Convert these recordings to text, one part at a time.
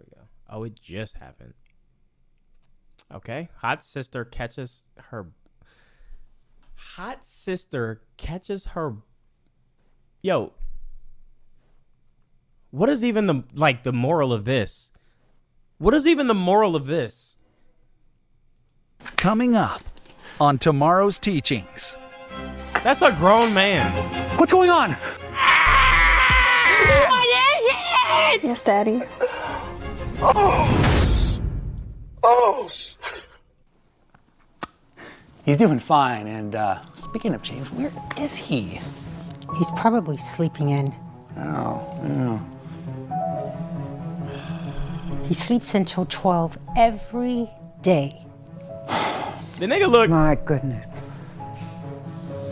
we go. Oh, it just happened. Okay. Hot sister catches her. Yo. What is even the moral of this? What is even the moral of this? Coming up on tomorrow's teachings. That's a grown man. What's going on? What is it? Yes, Daddy. He's doing fine, and speaking of James, where is he? He's probably sleeping in. Oh. He sleeps until 12 every day. The nigga look. My goodness.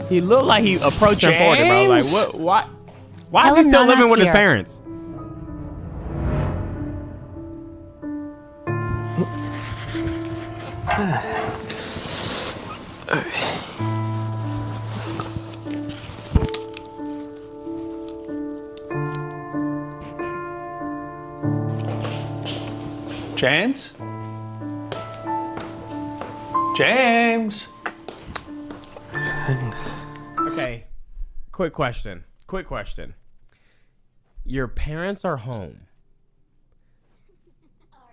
He looked like he approaching 40, bro. Like what? Why? Why Tell is he him still Nana's living with his here. parents? James? James? Okay. Quick question. Your parents are home.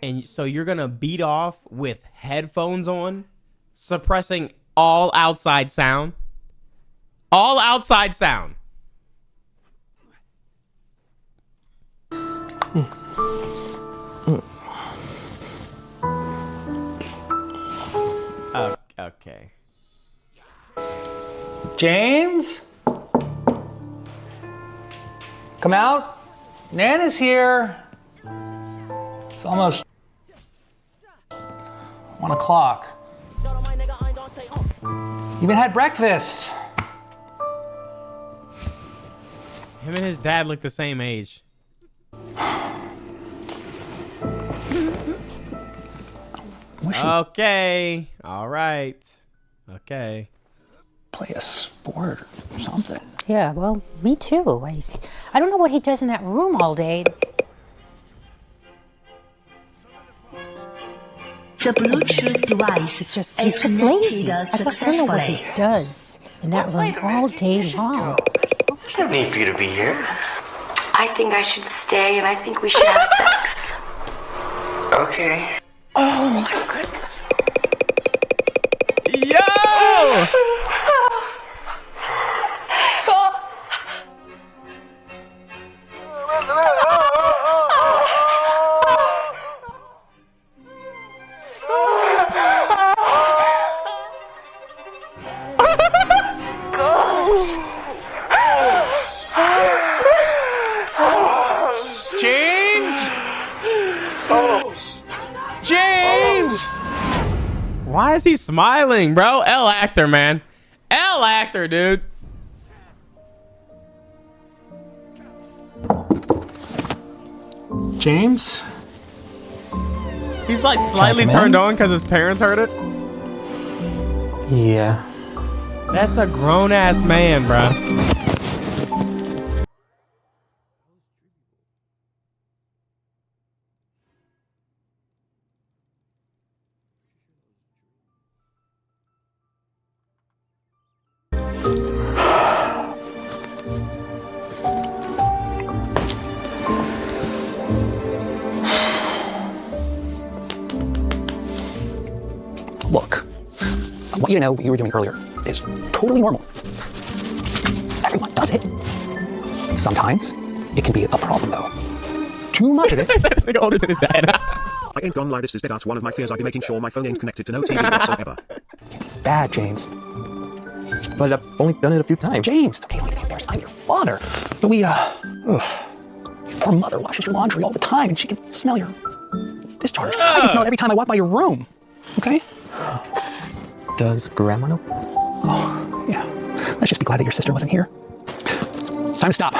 And so you're going to beat off with headphones on, suppressing all outside sound? All outside sound. Okay. James? Come out. Nana's here. It's almost 1 o'clock. You even had breakfast. Him and his dad look the same age. Okay. All right. Okay. Play a sport or something. Yeah, well, me too. I don't know what he does in that room all day. The Bluetooth device He's just is lazy. connected I don't know what he successfully. does in that room all day long. There's no need for you to be here. I think I should stay and I think we should have sex. Okay. Oh my goodness. Yo! James! Why is he smiling, bro? L actor, man. L actor, dude. James? He's like slightly Come in? turned on because his parents heard it. Yeah. That's a grown ass man, bro. Look, I want you to know what you were doing earlier is totally normal. Everyone does it. Sometimes it can be a problem, though. Too much of it. This nigga older than his dad. I ain't gonna lie, this is dead ass. One of my fears I'd be making sure my phone ain't connected to no TV whatsoever. Bad, James. But I've only done it a few times. James, okay, don't get embarrassed. I'm your father. But your poor mother washes your laundry all the time, and she can smell your discharge. I can smell it every time I walk by your room. Okay? Does Grandma know? Oh, yeah. Let's just be glad that your sister wasn't here. It's time to stop.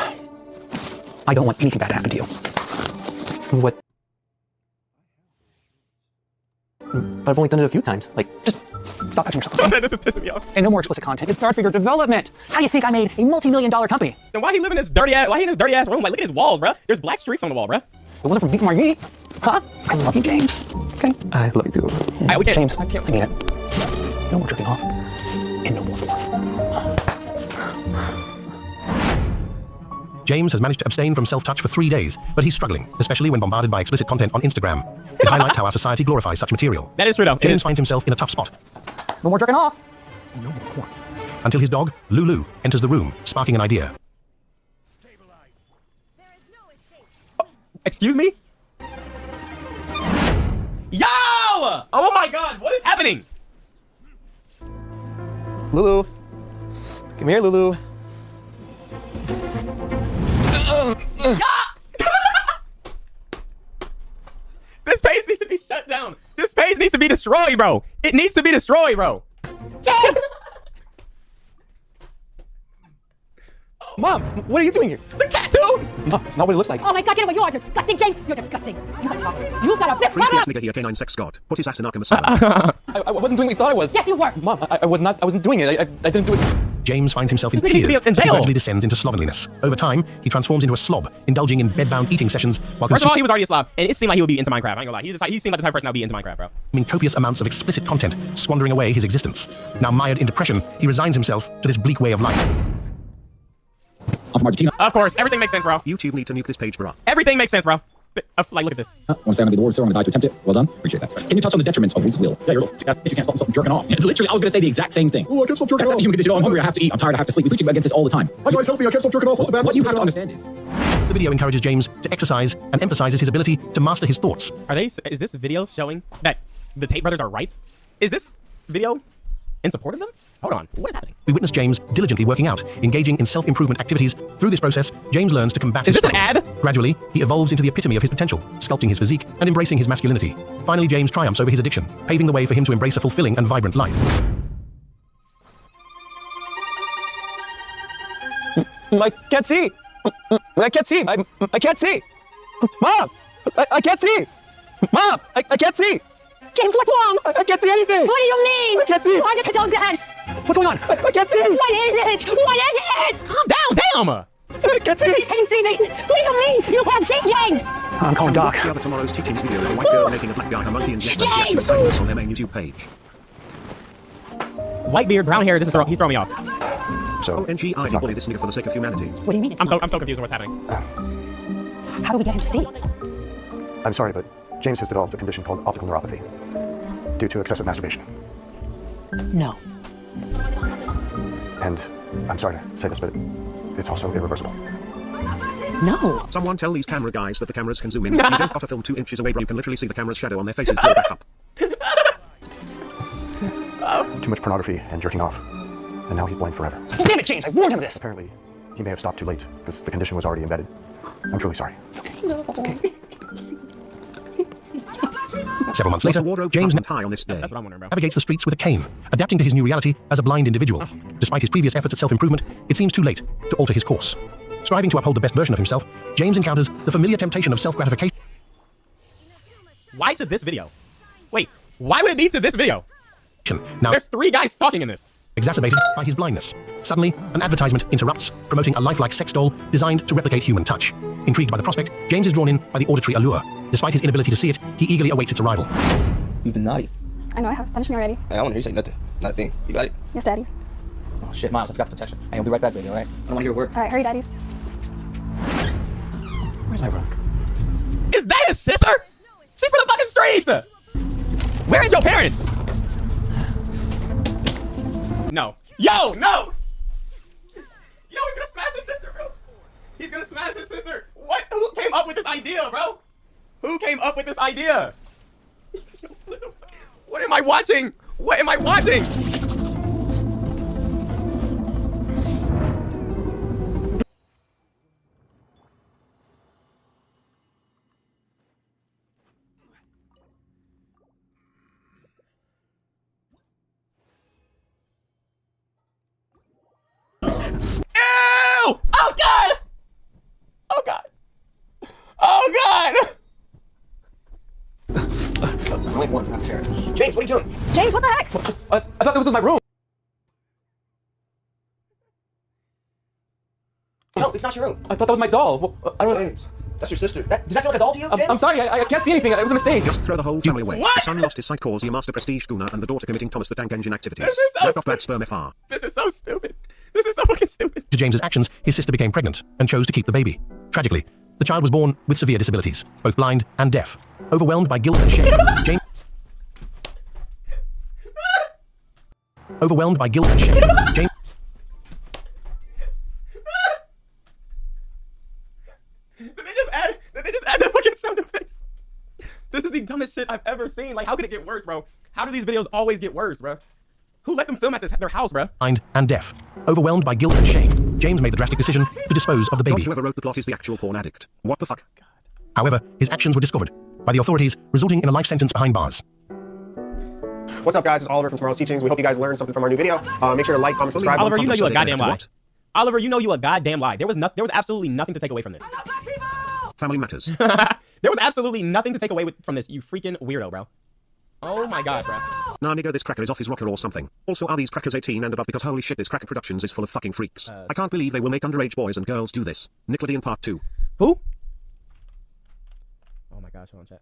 I don't want anything bad to happen to you. What? But I've only done it a few times. Like, Just stop touching yourself, okay? This is pissing me off. And no more explicit content. It's bad for your development. How do you think I made a multi-million-dollar company? Then why he live in this dirty ass? Why he in this dirty ass room? Like, look at his walls, bro. There's black streaks on the wall, bro. It wasn't from beating my meat. Huh? I love you, James. Okay? I love you too. We can't- James, I can't- I mean it. No more jerking off. And no more porn. James has managed to abstain from self-touch for 3 days, but he's struggling, especially when bombarded by explicit content on Instagram. It highlights how our society glorifies such material. That is true, though. James finds himself in a tough spot. No more jerking off. Until his dog, Lulu, enters the room, sparking an idea. Excuse me? Yo! Oh my god, what is happening? Lulu. Come here, Lulu. This page needs to be shut down. This page needs to be destroyed, bro. It needs to be destroyed, bro. Mom, what are you doing here? The cartoon! Mom, it's not what it looks like. Oh my god, you know what? You are disgusting, James. You're disgusting. You got a bit. Free PS nigga here, K9 sex god. Put his ass in Arkham Asylum. I wasn't doing what you thought I was. Yes, you were. Mom, I wasn't doing it. I didn't do it. James finds himself in This nigga needs to tears be in as he jail. gradually descends into slovenliness. Over time, he transforms into a slob, indulging in bedbound eating sessions while First of all, he consuming was already a slob, and it seemed like he would be into Minecraft. I ain't gonna lie. He seemed like the type of person that would be into Minecraft, bro. copious amounts of explicit content, squandering away his existence. Now mired in depression, he resigns himself to this bleak way of life. I'm from Argentina. Of course, everything makes sense, bro. YouTube need to nuke this page, bruh. Everything makes sense, bro. Like, look at this. I want to say I'm going to be the Lord, so I'm going to die to attempt it. Well done. Appreciate that. Can you touch on the detriments of weak will? Yeah, you're you can't stop yourself from jerking off. Literally, I was going to say the exact same thing. Oh, I can't stop jerking off. That's a human condition. Oh, I'm hungry. I have to eat. I'm tired. I have to sleep. We preach against this all the time. Hi guys, help me. I can't stop jerking off. What's the bad? What you have to understand is The video encourages James to exercise and emphasizes his ability to master his thoughts. Is this video showing that the Tate brothers are right? Is this video in support of them? Hold on, what is happening? We witness James diligently working out, engaging in self-improvement activities. Through this process, James learns to combat his Is this an struggles. ad? Gradually, he evolves into the epitome of his potential, sculpting his physique and embracing his masculinity. Finally, James triumphs over his addiction, paving the way for him to embrace a fulfilling and vibrant life. I can't see. I can't see. I can't see. Mom, I can't see. Mom, I can't see. James, what's wrong? I can't see anything. What do you mean? I can't see. Why did the dog dead? What's going on? I can't see. What is it? What is it? Calm down, damn! I can't see. You can't see me. What do you mean? You can't see, James. I'm calling Doc. Watch the other tomorrow's teachings video of a white girl making a black guy her monkey and yes, James! on their main YouTube page. White beard, brown hair, he's throwing me off. So, ONG, I bully this nigga for the sake of humanity. What do you mean? It's I'm so confused with what's happening. How do we get him to see? I'm sorry, but James has developed a condition called optical neuropathy due to excessive masturbation. No. And I'm sorry to say this, but it's also irreversible. No. Someone tell these camera guys that the cameras can zoom in. You don't got to film 2 inches away, bro. You can literally see the camera's shadow on their faces blow back up. Too much pornography and jerking off. And now he's blind forever. Damn it, James! I warned him of this. Apparently, he may have stopped too late because the condition was already embedded. I'm truly sorry. Several months later, James high on this day. That's what I'm wondering, bro. navigates the streets with a cane, adapting to his new reality as a blind individual. Despite his previous efforts at self-improvement, it seems too late to alter his course. Striving to uphold the best version of himself, James encounters the familiar temptation of self-gratification. Why to this video? Wait, why would it need to this video? Now There's 3 guys talking in this. exacerbated by his blindness. Suddenly, an advertisement interrupts, promoting a lifelike sex doll designed to replicate human touch. Intrigued by the prospect, James is drawn in by the auditory allure. Despite his inability to see it, he eagerly awaits its arrival. You've been naughty. I know I have. Punish me already. Hey, I don't want to hear you say nothing. Nothing. You got it? Yes, Daddy. Oh, shit, Miles, I forgot the protection. Hey, I'll be right back, baby, all right? I don't want to hear a word. All right, hurry, Daddies. Where's my room? Is that his sister? She's from the fucking streets! Where is your parents? No. Yo, no! Yo, he's gonna smash his sister, bro. He's gonna smash his sister. What? Who came up with this idea, bro? Who came up with this idea? What am I watching? What am I watching? Ew! Oh god! Oh god! Oh god! I'm waiting for one to have a share. James, what are you doing? James, what the heck? I thought this was my room. No, it's not your room. I thought that was my doll. I don't. James, That's your sister. Does that feel like a doll to you, James? I'm sorry, I can't see anything. It was a mistake. Just throw the whole family away. What? The son lost his sight cause a master prestige schooner and the daughter committing Thomas the Tank Engine activities. This is so Back off bad sperm FR. This is so stupid. This is so fucking stupid. To James's actions, his sister became pregnant and chose to keep the baby. Tragically, the child was born with severe disabilities, both blind and deaf. Overwhelmed by guilt and shame, James... Overwhelmed by guilt and shame, James... Did they just add that fucking sound effect? This is the dumbest shit I've ever seen. Like, how could it get worse, bro? How do these videos always get worse, bro? Who let them film at their house, bro? Blind and deaf. Overwhelmed by guilt and shame, James made the drastic decision to dispose of the baby. Whoever wrote the plot is the actual porn addict. What the fuck? However, his actions were discovered by the authorities, resulting in a life sentence behind bars. What's up, guys? It's Oliver from Tomorrow's Teachings. We hope you guys learned something from our new video. Make sure to like, comment, subscribe. Oliver, you know you a goddamn lie. Oliver, you know you a goddamn lie. There was absolutely nothing to take away from this. Family matters. There was absolutely nothing to take away from this, you freaking weirdo, bro. Oh my god, bro. Nah, nigga, this cracker is off his rocker or something. Also, are these crackers 18 and above? Because holy shit, this Cracker Productions is full of fucking freaks. I can't believe they will make underage boys and girls do this. Nickelodeon Part 2. Who? Oh my gosh, hold on, chat.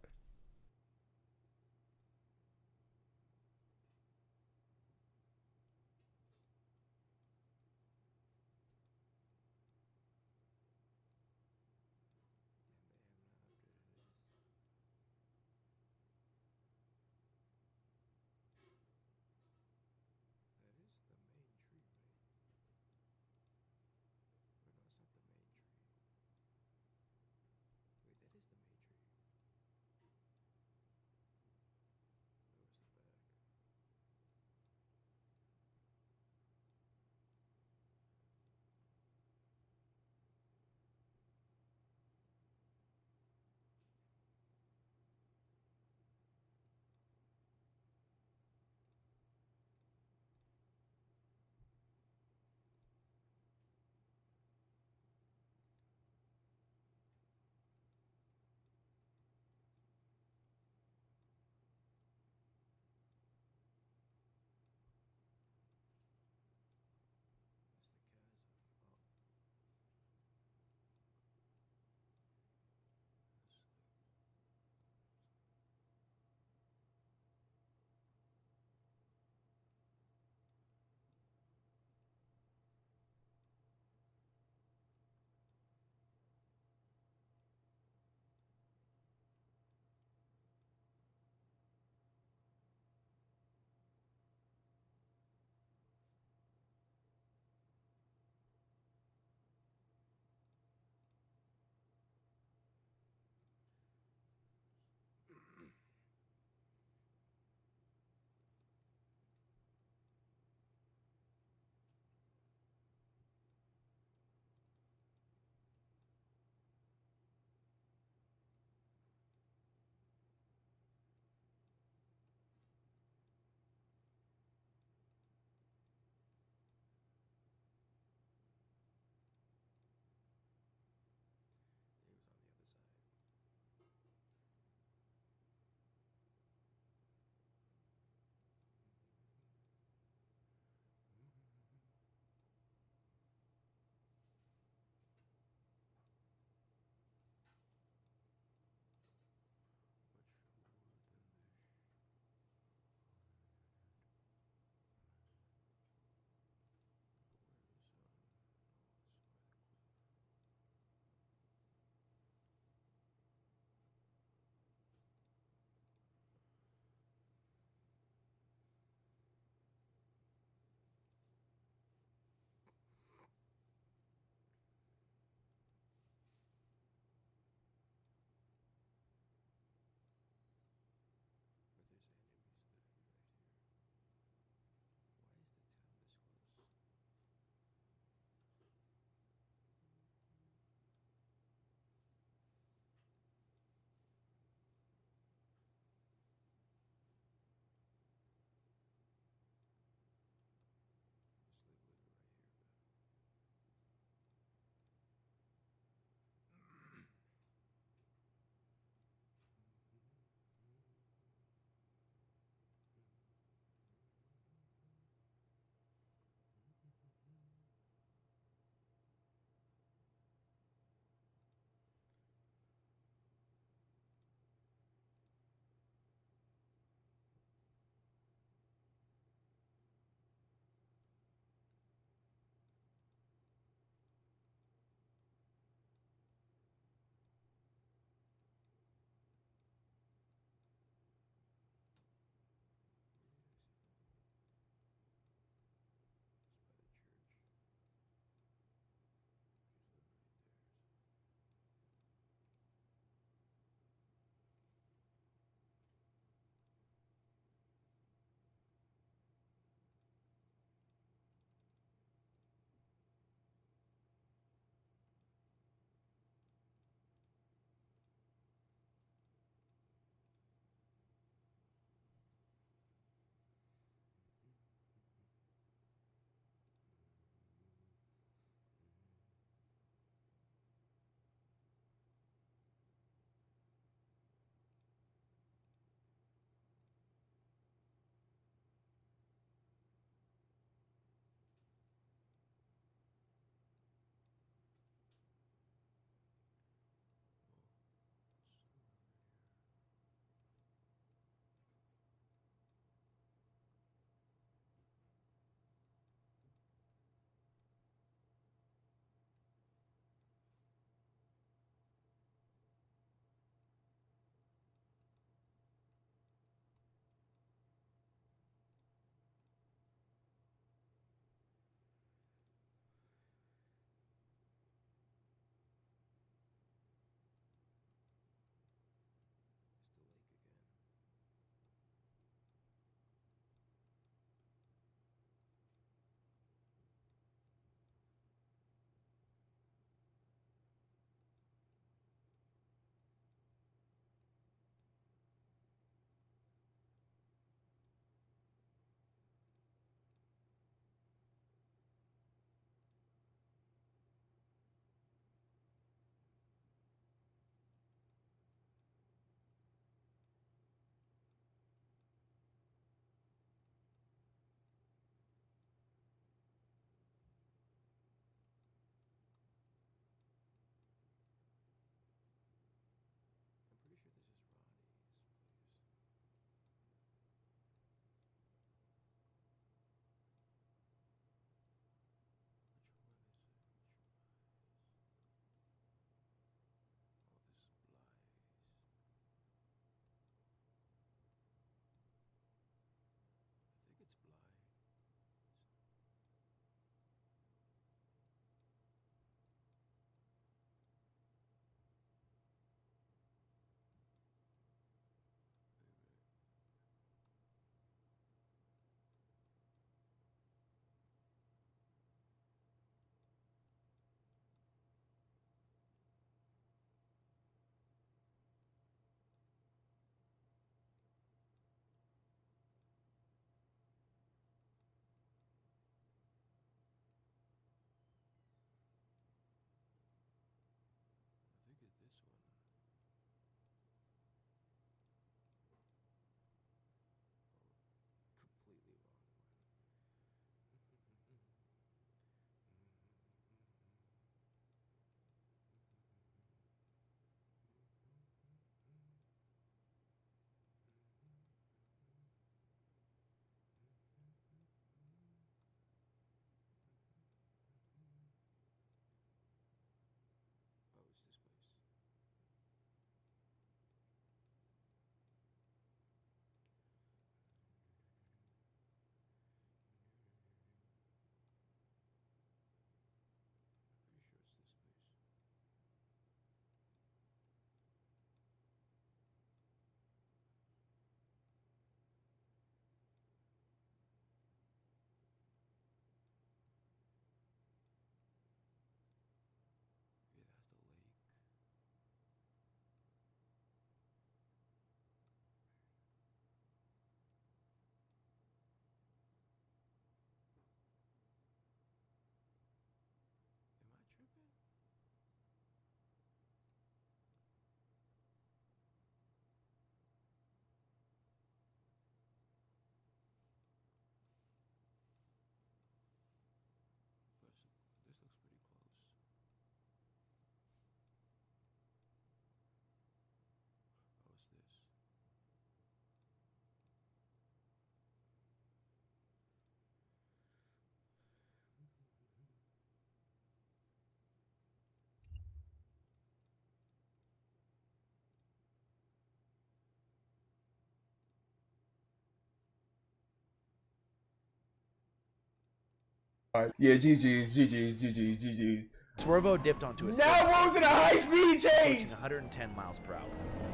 Yeah, GG. Swervo dipped onto a Now Rose in a high-speed chase! 110 miles per hour.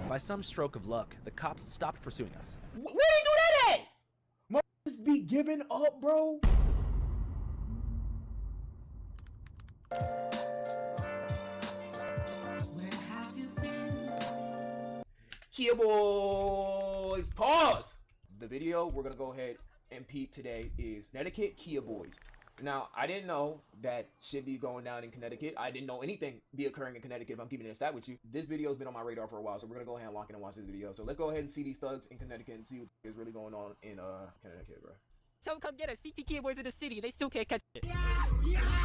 By some stroke of luck, the cops stopped pursuing us. Where did he do that at? Must be giving up, bro. Where have you been? Kia Boys, pause. The video we're gonna go ahead and peep today is Connecticut Kia Boys. Now, I didn't know that shit be going down in Connecticut. I didn't know anything be occurring in Connecticut, if I'm keeping it a stat with you. This video has been on my radar for a while, so we're gonna go ahead and lock in and watch this video. So let's go ahead and see these thugs in Connecticut and see what is really going on in Connecticut, bro. Tell them come get us. CT Kia Boys in the city. They still can't catch it.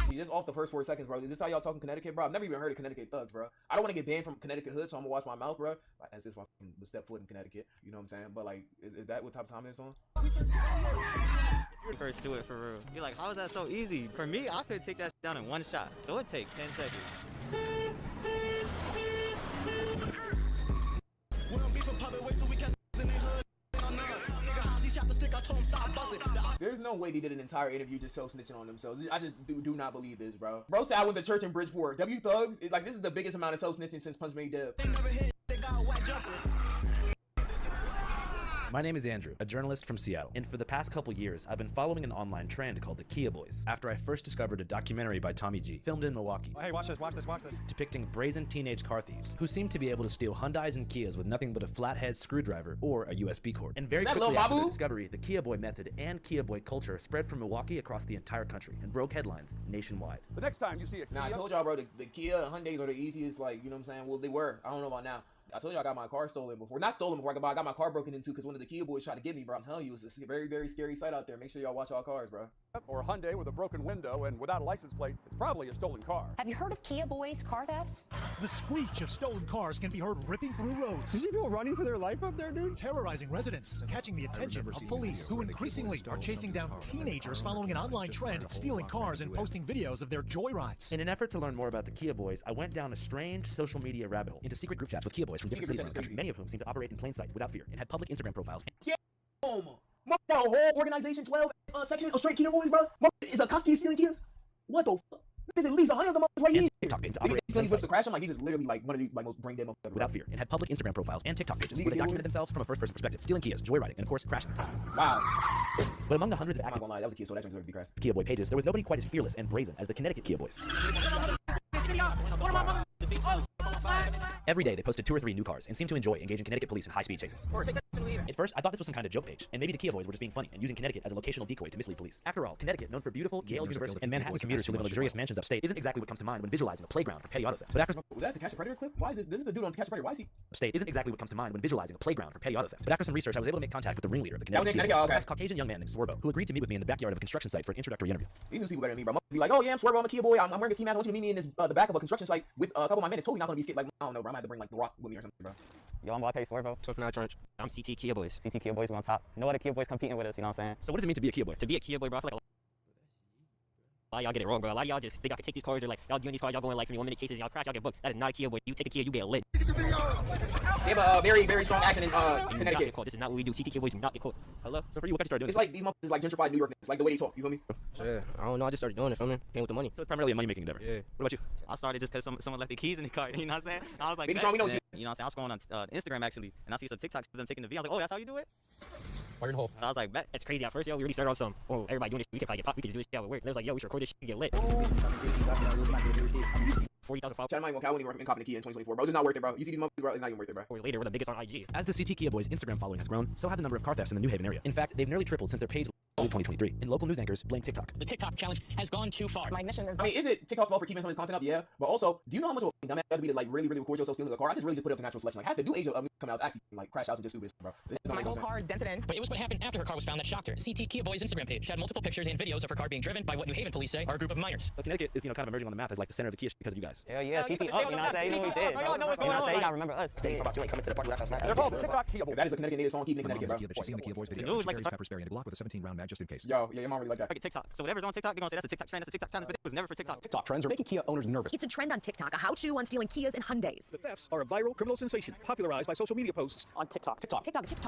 See, just off the first 4 seconds, bro. Is this how y'all talking Connecticut, bro? I've never even heard of Connecticut thugs, bro. I don't want to get banned from Connecticut hood, so I'm gonna watch my mouth, bro. As this fucking step foot in Connecticut, you know what I'm saying? But like, is that what type of time it's on? You first do it for real. You're like, how is that so easy? For me, I could take that down in one shot. So it takes 10 seconds. There's no way they did an entire interview just so snitching on themselves. I just do not believe this, bro. Bro said I went to church in Bridgeport. W Thugs, like this is the biggest amount of so snitching since Punch Made Dev. My name is Andrew, a journalist from Seattle, and for the past couple years, I've been following an online trend called the Kia Boys, after I first discovered a documentary by Tommy G, filmed in Milwaukee. Hey, watch this. Depicting brazen teenage car thieves, who seem to be able to steal Hyundais and Kias with nothing but a flathead screwdriver or a USB cord. And very quickly after the discovery, the Kia Boy method and Kia Boy culture spread from Milwaukee across the entire country, and broke headlines nationwide. The next time you see a Kia... Now, I told y'all, bro, the Kia and Hyundais are the easiest, like, you know what I'm saying? Well, they were. I don't know about now. I told you I got my car stolen before. Not stolen before, I got my car broken into because one of the Kia Boys tried to get me, bro. I'm telling you, it's a very, very scary sight out there. Make sure y'all watch all cars, bro. Or a Hyundai with a broken window and without a license plate, it's probably a stolen car. Have you heard of Kia Boys car thefts? The screech of stolen cars can be heard ripping through roads. You see people running for their life up there, dude? Terrorizing residents and catching the attention of police, who increasingly are chasing down teenagers following an online trend, stealing cars and posting videos of their joyrides. In an effort to learn more about the Kia Boys, I went down a strange social media rabbit hole into secret group chats with Kia Boys from different cities around the country, many of whom seem to operate in plain sight without fear and had public Instagram profiles. Got a whole organization, 12 section of straight Kia Boys, bro. Is a Koski stealing Kias? What the fuck? There's at least 100 of them right here. TikTok page to These operate in plain whips to sight crash. I'm like, these is literally like one of the most brain dead motherfuckers without fear, and had public Instagram profiles and TikTok pages where they documented themselves from a first-person perspective, stealing Kias, joyriding, and of course, crashing. Wow. But among the hundreds of I'm not active gonna lie, that was a Kia, so that deserves to be crashed. Kia Boy pages, there was nobody quite as fearless and brazen as the Connecticut Kia Boys. Every day they posted 2 or 3 new cars and seemed to enjoy engaging Connecticut police in high-speed chases. At first, I thought this was some kind of joke page, and maybe the Kia Boys were just being funny and using Connecticut as a locational decoy to mislead police. After all, Connecticut, known for beautiful Yale University and Manhattan commuters who live in luxurious mansions upstate, isn't exactly what comes to mind when visualizing a playground for petty auto theft. But after Was that to Catch a Predator clip? Why is this? This is the dude on Catch a Predator. Why is he? upstate isn't exactly what comes to mind when visualizing a playground for petty auto theft. But after some research, I was able to make contact with the ringleader of the Connecticut Kia Boys, a Caucasian young man named Swervo, who agreed to meet with me in the backyard of a construction site for an introductory interview. These people better than me, bro. Be like, oh yeah, I'm Swervo, I'm a Kia Boy. I'm wearing a ski mask. I want you to meet me in this the back of a construction site with a couple of my men. It's totally not gonna be skit. Like, I don't know, bro. I might have to bring like The Rock with me or something, bro. Yo, I'm YK Swervo. So from that trench. I'm CT Kia Boys. CT Kia Boys, we on top. No other Kia Boys competing with us, you know what I'm saying? So what does it mean to be a Kia Boy? To be a Kia Boy, bro, I feel like a lot of y'all get it wrong, bro. A lot of y'all just think y'all can take these cars, or like, y'all doing these cars, y'all going like 1-minute chases, and y'all crash, y'all get booked. That is not a Kia Boy. You take a Kia, you get lit. They have a very, very strong accent in Connecticut. This is not what we do. CT Kia Boys do not get caught. Hello? So for you, what got you started doing It's like these motherfuckers like gentrified New York niggas, like the way they talk, you feel me? Yeah, I don't know. I just started doing it, man. Came with the money. So it's primarily a money-making endeavor. Yeah. What about you? I started just because someone left the keys in the car, you know what I'm saying? I was like, Baby Sean, we know you you. know what I'm saying? I was going on Instagram actually, and I see some TikToks of them taking the video. I was like, oh, that's how you do it? Fire in the hole. So I was like, bet, it's crazy. At first, yo, we really started on some, oh, everybody doing this, we could probably get popped, we could do this shit at work. And it was like, yo, we should record this shit and get lit. 40,000 followers. Shout out my Cal when he working copping a Kia in 2024, bro. It's just not worth it, bro. You see these motherfuckers, bro. It's not even worth it, bro. Later, we're the biggest on IG. As the CT Kia Boys' Instagram following has grown, so have the number of car thefts in the New Haven area. In fact, they've nearly tripled since their page in 2023, and local news anchors blame TikTok. The TikTok challenge has gone too far. My mission is... I mean, is it TikTok's fault for keeping some of his content up? Yeah. But also, do you know how much of a dumbass you have to be to like really record yourself stealing a car? I just really just put it up to natural selection. Like, half the new age of me coming out is actually like crash outs and just stupid, bro. My whole car is dented in. But it was what happened after her car was found that shocked her. CT Kia Boys Instagram page had multiple pictures and videos of her car being driven by what New Haven police say are a group of minors. So Connecticut is, kind of emerging on the map as like the center of the Kia because of you guys. Hell yeah, CT up, you know what I'm saying? You know what we did. You know what I'm saying? You gotta remember us. They're called TikTok Kia Boys. That is a Connecticut native song, keeping Connecticut, bro. That she's seen the Kia Boys video. The news like pepper spray and a Glock with a 17 round mag just in case. Yo, yeah, your mom really like that. TikTok. So whatever's on TikTok, they're gonna say that's a TikTok trend, that's a TikTok trend, but it was never for TikTok. TikTok trends are making Kia owners nervous. It's a trend on TikTok, a how-to on stealing Kias and Hyundais. The thefts are a viral criminal sensation popularized by social media posts on TikTok. TikTok. This is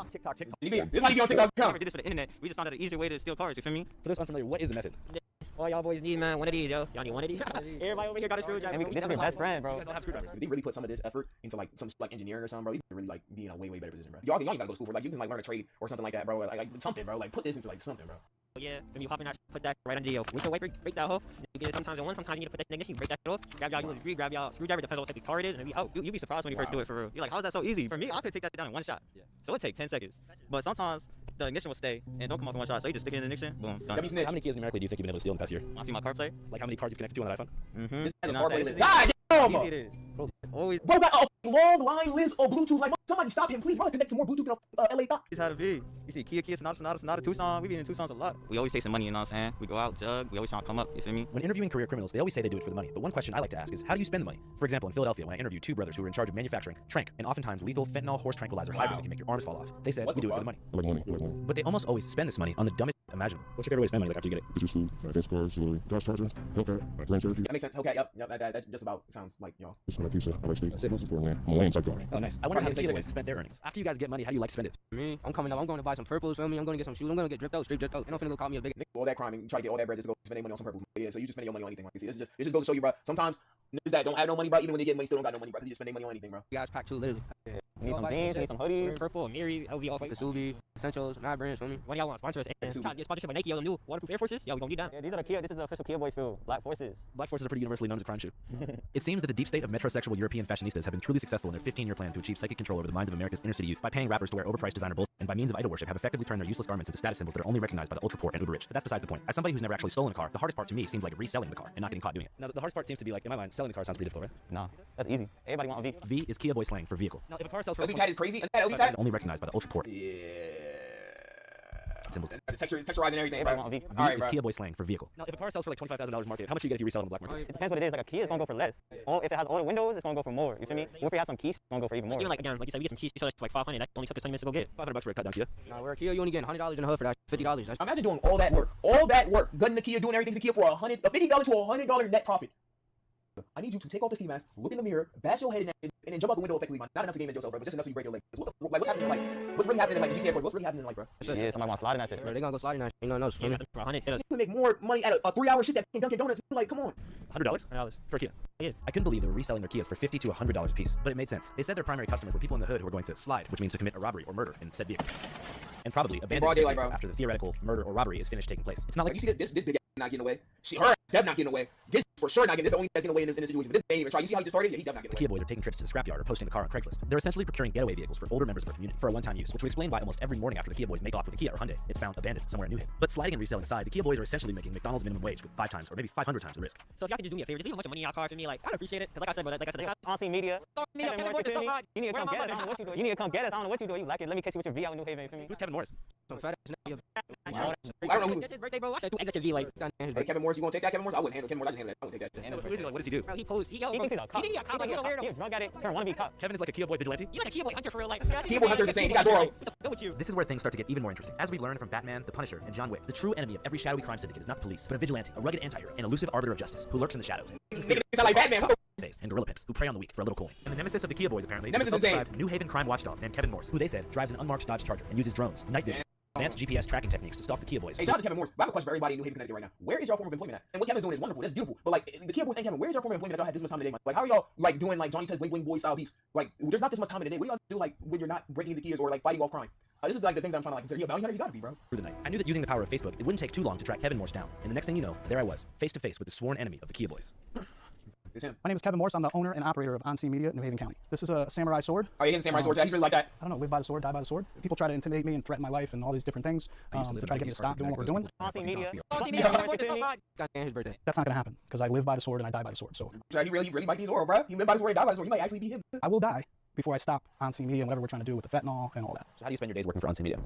how you be on TikTok. We never did this for the internet. We just found out an easier way to steal cars, you feel me? For those unfamiliar, what is the method? All y'all boys need, man, one of these, yo. Y'all need one of these? Everybody over here got a screwdriver. This is your best friend, bro. You guys don't have screwdrivers. If they really put some of this effort into like some like engineering or something, bro, he's really like be in a way better position, bro. Y'all ain't gotta go to school for like you can like learn a trade or something like that, bro. Like something, bro. Like put this into like something, bro. Yeah, when you hop in that, put that right under your windshield wiper, break that hole. You get it sometimes in one, sometimes you need to put that ignition, break that shit off. Grab y'all USB, grab y'all screwdriver, depends on what type of car it is, and we out. You be surprised when you first do it for real. You're like, how's that so easy? For me, I could take that down in one shot. Yeah. So it take 10 seconds. But sometimes the ignition will stay and don't come off in one shot. So you just stick it in the ignition, boom, done. How many keys numerically do you think you've been able to steal in the past year? I see my car play. Like how many cars you've connected to on that iPhone? Mm-hmm. God damn! Easy it is. Always. Bro got a long line list of Bluetooth. Like somebody stop him, please. Bro, let's connect to more Bluetooth than LA Thought. It's how to be. You see Kia, Sonata, Tucson. We be in Tucson's a lot. We always chasing money, you know what I'm saying? We go out, jug. We always trying to come up, you feel me? When interviewing career criminals, they always say they do it for the money. But one question I like to ask is, how do you spend the money? For example, in Philadelphia, when I interviewed two brothers who were in charge of manufacturing Trank, and oftentimes lethal fentanyl horse tranquilizer hybrid that can make your arms fall off, they said, we do it for the money. I like money. I like money. But they almost always spend this money on the dumbest imaginable. What's your favorite way to spend money like after you get it? It's just food, fancy cars, jewelry, Dodge Charger, Hellcat, Grand Cherokee. That makes sense. Okay, yep. That just about sounds like, you know. Just like pizza, I like steak. That's most important, man. I'm a lame type guy. Oh, nice. I wonder how the Kia boys spent their earnings. After you guys get money, how do you like to spend it? Me, I'm coming up. I'm going to buy some purples, feel me? I'm going to get some shoes. I'm going to get dripped out, straight dripped out. You know, finna go call me a big. All that crime and try to get all that bread just to go spend money on some purples. Yeah, so you just spend your money on anything. Like, you see, it just goes to show you, bro. Sometimes niggas that don't have no money, bro, even when they get money, still don't got no money, bro. They just spend their money on anything, bro. You guys pack too, literally. Yeah. Need some jeans, need some hoodies. Purple, Miri, LV, all the Subi, Essentials, Mad Brands, feel me? What do y'all want? Sponsor us. Trying to get sponsorship by Nike, all them new waterproof Air Forces. Yeah, we gonna need that. Yeah, these are the Kia. This is the official Kia Boys shoe. Black Forces. Black Forces are pretty universally known as a crime shoe. It seems that the deep state of metrosexual European fashionistas have been truly successful in their 15-year plan to achieve psychic control over the minds of America's inner city youth by paying rappers to wear overpriced designer bullshit, and by means of idol worship have effectively turned their useless garments into status symbols that are only recognized by the ultra poor and uber rich. But that's besides the point. As somebody who's never actually stolen a car, the hardest part to me seems like reselling the car and not getting caught doing it. Now, the hardest part seems to be like, in my mind, selling the car sounds pretty difficult, right? No, that's easy. Everybody want a V. V is Kia Boy slang for vehicle. Now, if a car sells for LV Tat is crazy. Only recognized by the ultra poor. Yeah. Symbols. Texturizing everything, bro. V. V is Kia Boy slang for vehicle. Now, if a car sells for like $25,000 market, how much do you get if you resell it on the black market? It depends what it is. Like a Kia is gonna go for less. If it has all the windows, it's gonna go for more. You feel me? Or if you have some keys, it's gonna go for even more. Even like again, like you said, we get some keys. You sell it for like $500. That only took us 20 minutes to go get. $500 for a cut down Kia. Nah, we're a Kia. You only get $100 in the hood for that. $50. Imagine doing all that work, gutting the Kia, doing everything for the Kia for $50 to $100 net profit. I need you to take off the ski mask, look in the mirror, bash your head in that, and then jump out the window effectively. Not enough to game in yourself, bro, but just enough so you break your leg. What's happening? Like, what's really happening? Like GTA, what's really happening? Like, bro? Yeah, somebody want to slide in that shit. Bro, they gonna go sliding that shit. Ain't nothing else. You can make more money at a 3-hour shit at Dunkin' Donuts. Like, come on. $100? $100 for a Kia. Yeah. I couldn't believe they were reselling their Kias for $50 to $100 a piece, but it made sense. They said their primary customers were people in the hood who were going to slide, which means to commit a robbery or murder in said vehicle, and probably abandon said vehicle after the theoretical murder or robbery is finished taking place. It's not like you see this big not getting away. Her not getting away. This for sure not getting. This is the only that's getting away in this situation. But this ain't even try. You see how he just started? Yeah, he definitely not the getting Kia boys are taking trips to the scrapyard or posting the car on Craigslist. They're essentially procuring getaway vehicles for older members of their community for a one-time use, which would explain why almost every morning after the Kia boys make off with a Kia or Hyundai, it's found abandoned somewhere in New Haven. But sliding and reselling aside, the Kia boys are essentially making McDonald's minimum wage with 5 times or maybe 500 times the risk. So if y'all can just do me a favor, just leave a bunch of money in y'all car for me. Like, I'd appreciate it. Cause like I said, on media. Kevin Morris, you need to come get us. I don't know what you do. You need to come get us. I don't know what you do. You like it. Let me catch you with your V out in New Haven. For me. Who's Kevin Morris? Some fat ass. I don't know who. It's his birthday, bro. Watch that exit your V like. Hey, Kevin Morris, you gonna take that? Kevin Morris? I wouldn't handle Kevin Morris. I just handle that. I wouldn't take that. What does he do? Bro, he posed. He thinks he's a cop. He's a drug addict. Turn wanna be cop. Kevin is like a Kia boy vigilante. You like a Kia boy hunter for real, like. Kia boy hunter is insane. He got Zorro. This is where things start to get even more interesting. As we've learned from Batman, the Punisher, and John Wick, the true enemy of every shadowy crime syndicate is not the police, but a vigilante, a rugged anti-hero, an elusive arbiter of justice who lurks in the shadows. Sound like Batman. And gorilla pimps who prey on the weak for a little coin. And the nemesis of the Kia boys apparently is Nemesis a self-described New Haven crime watchdog named Kevin Morris, who they said drives an unmarked Dodge Charger and uses drones, night vision, advanced GPS tracking techniques to stalk the Kia boys. Hey, shout out to Kevin Morris. I have a question for everybody in New Haven, Connecticut right now. Where is your form of employment at? And what Kevin's doing is wonderful. That's beautiful. But like the Kia boys and Kevin, where is your form of employment that y'all have this much time in the day? Like how are y'all like doing like Johnny Test Wing Wing Boy style beats? Like there's not this much time in the day. What do y'all do like when you're not breaking the Kias or like fighting off crime? This is like the things that I'm trying to like consider. Yo, bounty hunter, you gotta be, bro. Through the night, I knew that using the power of Facebook, it wouldn't take too long to track Kevin Morris down. And the next thing you know, there I was, face to face with the sworn enemy of the Kia boys. It's him. My name is Kevin Morris. I'm the owner and operator of On Scene Media, New Haven County. This is a samurai sword. Oh, he has a samurai sword. Yeah, he's really like that. I don't know, live by the sword, die by the sword. People try to intimidate me and threaten my life and all these different things to try to get me to stop doing what we're doing. On Scene Media. His birthday. That's not going to happen because I live by the sword and I die by the sword. So he really might be Zorro, bro. He live by the sword and die by the sword. He might actually be him. I will die before I stop On Scene Media and whatever we're trying to do with the fentanyl and all that. So how do you spend your days working for On Scene Media?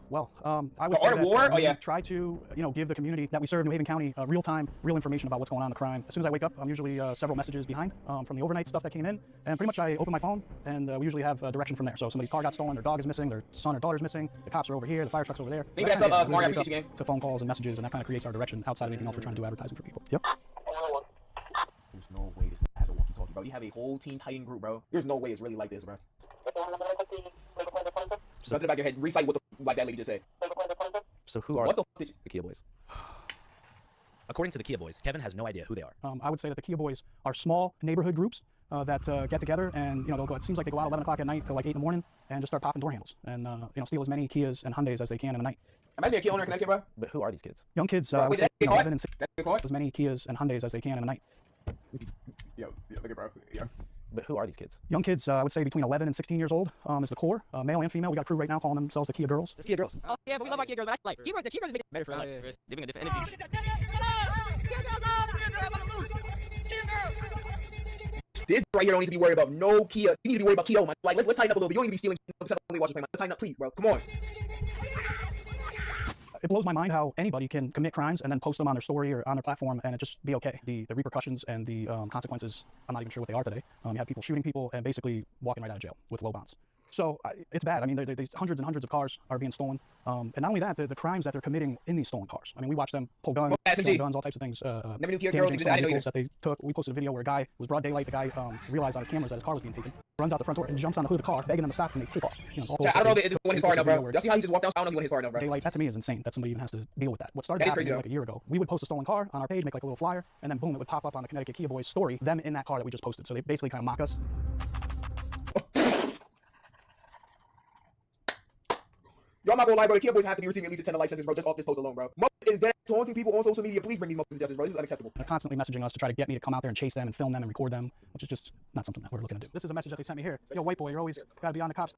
Well, I would say that we try to, give the community that we serve, New Haven County, real-time, real information about what's going on in the crime. As soon as I wake up, I'm usually several messages behind from the overnight stuff that came in, and pretty much I open my phone, and we usually have direction from there. So somebody's car got stolen, their dog is missing, their son or daughter's missing, the cops are over here, the fire truck's over there. Maybe that's up, Mark. I appreciate you, gang. To phone calls and messages, and that kind of creates our direction outside of anything else we're trying to do advertising for people. Yep. There's no way this has a walkie-talkie, bro. You have a whole Teen Titan group, bro. There's no way it's really like this, bro. So to the back of your head, recite what the like that lady just said. So who are what the Kia boys? According to the Kia Boys, Kevin has no idea who they are. I would say that the Kia Boys are small neighborhood groups that get together, and they'll go. It seems like they go out 11 o'clock at night till like 8 in the morning and just start popping door handles and steal as many Kias and Hyundais as they can in the night. Imagine a Kia owner in Connecticut, bro. But who are these kids? Young kids, Bro, wait, that's 11 and 16, caught? as many Kias and Hyundais as they can in the night. Yo, look at bro. Yeah. But who are these kids? Young kids, I would say between 11 and 16 years old is the core, male and female. We got a crew right now calling themselves the Kia Girls. It's Kia Girls. Oh yeah, but we love our Kia girls. But I, like Kia girls, the Kia girls make it better for us. Like, they bring a different energy. This right here don't need to be worried about no Kia. You need to be worried about Kia. Like, let's tighten up a little bit. You don't need to be stealing shit. Let's tighten up, please, bro. Come on. It blows my mind how anybody can commit crimes and then post them on their story or on their platform and it just be okay. The repercussions and the consequences, I'm not even sure what they are today. You have people shooting people and basically walking right out of jail with low bonds. So it's bad. I mean, there's hundreds and hundreds of cars are being stolen. And not only that, the crimes that they're committing in these stolen cars. I mean, we watch them pull guns, all types of things. Never knew Kia Girls existed. I didn't know either. That they took. We posted a video where a guy, it was broad daylight, the guy realized on his cameras that his car was being taken, runs out the front door and jumps on the hood of the car, begging them to stop and they take off. I don't know if it went his car now, bro. Y'all see how he just walked down? I don't know if he went his car now, bro. Daylight, that to me is insane that somebody even has to deal with that. What started happening like a year ago, we would post a stolen car on our page, make like a little flyer, and then boom, it would pop up on the Connecticut Kia Boys story, them in that car that we just posted. So they basically kind of mock us. Y'all not gonna lie, bro. The Kia Boys have to be receiving at least a 10 licenses, bro, just off this post alone, bro. Is dead taunting people on social media. Please bring these motherfuckers to justice, bro. This is unacceptable. They're constantly messaging us to try to get me to come out there and chase them and film them and record them, which is just not something that we're looking to do. This is a message that they sent me here. Yo, white boy, you're always gotta be on the cops.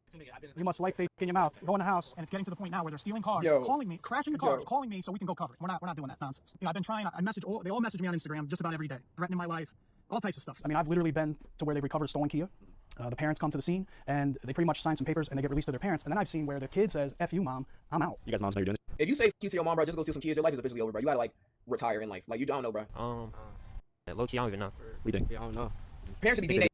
You must light fake in your mouth. Go in the house. And it's getting to the point now where they're stealing cars, calling me, crashing the cars, calling me so we can go cover it. We're not doing that nonsense. I've been trying. They all message me on Instagram just about every day, threatening my life, all types of stuff. I mean, I've literally been to where they recovered a stolen Kia. The parents come to the scene and they pretty much sign some papers and they get released to their parents. And then I've seen where the kid says, "F you, mom, I'm out." You guys moms know you're doing this? If you say to your mom, bro, just go steal some kids, your life is officially over, bro. You gotta like retire in life. Like, you don't know, bro. Low key, I don't even know. What do you think? Yeah, I don't know. Parents should be being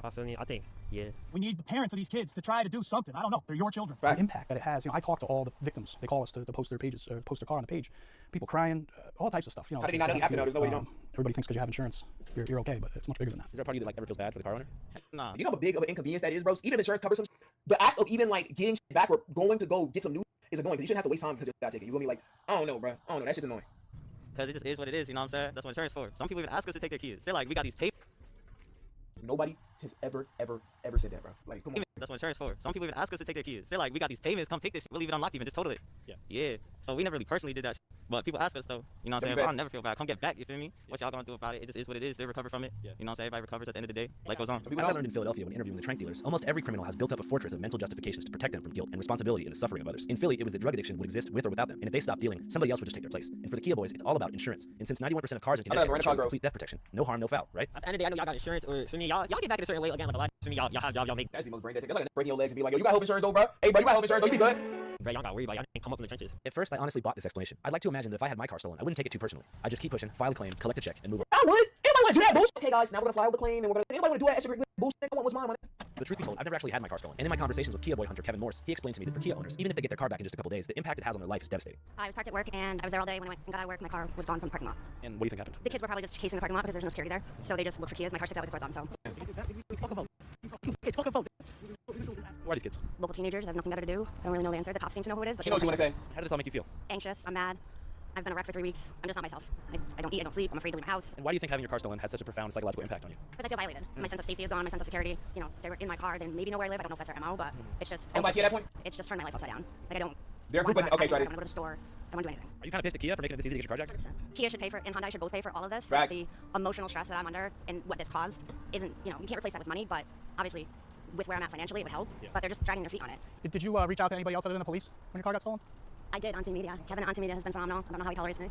I feel me. I think, yeah. We need the parents of these kids to try to do something. I don't know. They're your children. Right. The impact that it has. I talk to all the victims. They call us to post their pages or post their car on the page. People crying, all types of stuff. How did he not know? You have to know. There's no way you don't. Everybody thinks because you have insurance, you're okay, but it's much bigger than that. Is there a part of you that like ever feels bad for the car owner? Nah. You know how big of an inconvenience that is, bro? Even if insurance covers some the act of even like getting back or going to go get some new is annoying because you shouldn't have to waste time because you're taking. You're gonna be like, I don't know, bro. I don't know. That shit's annoying. Because it just is what it is, you know what I'm saying? That's what insurance for. Some people even ask us to take their kids. They're like, we got these papers. Nobody has ever said that, bro. Like, come on. That's what insurance for. Some people even ask us to take their kids. They're like, we got these payments, come take this shit. We'll leave it unlocked even, just total it. Yeah. So we never really personally did that shit. But people ask us though, you know what I'm saying? But I'll never feel bad. Come get back, you feel me? What y'all gonna do about it? It just is what it is. They recover from it. You know what I'm saying? Everybody recovers at the end of the day. Life goes on. As I learned in Philadelphia when interviewing the trank dealers, almost every criminal has built up a fortress of mental justifications to protect them from guilt and responsibility in the suffering of others. In Philly, it was that drug addiction would exist with or without them, and if they stopped dealing, somebody else would just take their place. And for the Kia Boys, it's all about insurance. And since 91% of cars in Connecticut show complete death protection, no harm, no foul, right? At the end of the day, I know y'all got insurance, or for me, y'all get back in a certain way again, like a lot. For me, y'all have jobs, y'all make. That's the most brain dead thing. That's like breaking your legs and be like, yo, you got health insurance though, bro? Hey, bro, you got health insurance though? You be good? Bro, y'all got worried about y'all didn't come up from the trenches. At first, I honestly bought this explanation. I'd like to imagine that if I had my car stolen, I wouldn't take it too personally. I'd just keep pushing, file a claim, collect a check, and move on. I would. Anybody want to do that bullshit? Okay, guys, now we're gonna file the claim and we're gonna. Anybody want to do that extra bullshit? I want what's mine, man. But truth be told, I've never actually had my car stolen. And in my conversations with Kia Boy hunter Kevin Morse, he explained to me that for Kia owners, even if they get their car back in just a couple days, the impact it has on their life is devastating. I was parked at work and I was there all day. When I went and got out of work, my car was gone from the parking lot. And what do you think happened? The kids were probably just casing the parking lot because there's no security there. So they just looked for Kias. My car sticks out like a sore thumb, so. Talk about Who are these kids? Local teenagers have nothing better to do. I don't really know the answer. The cops seem to know who it is, but She knows what you want to say. How did this all make you feel? Anxious. I'm mad. I've been a wreck for 3 weeks. I'm just not myself. I don't eat. I don't sleep. I'm afraid to leave my house. And why do you think having your car stolen had such a profound psychological impact on you? Because I feel violated. My sense of safety is gone. My sense of security. You know, they were in my car. They maybe know where I live. I don't know if that's their MO, but it's just. Oh, at that point? It's just turned my life upside down. Like I don't. They're a group of okay, I want to go to the store. I want to do anything. Are you kind of pissed at Kia for making it this easy to get your car jacked? Kia should pay for, and Hyundai should both pay for all of this. Facts. The emotional stress that I'm under and what this caused isn't, you know, you can't replace that with money, but obviously with where I'm at financially, it would help. But they're just dragging their feet on it. Did you reach out to anybody else other than the police when your car got stolen? I did on Team Media. Kevin on Team Media has been phenomenal. I don't know how he tolerates me.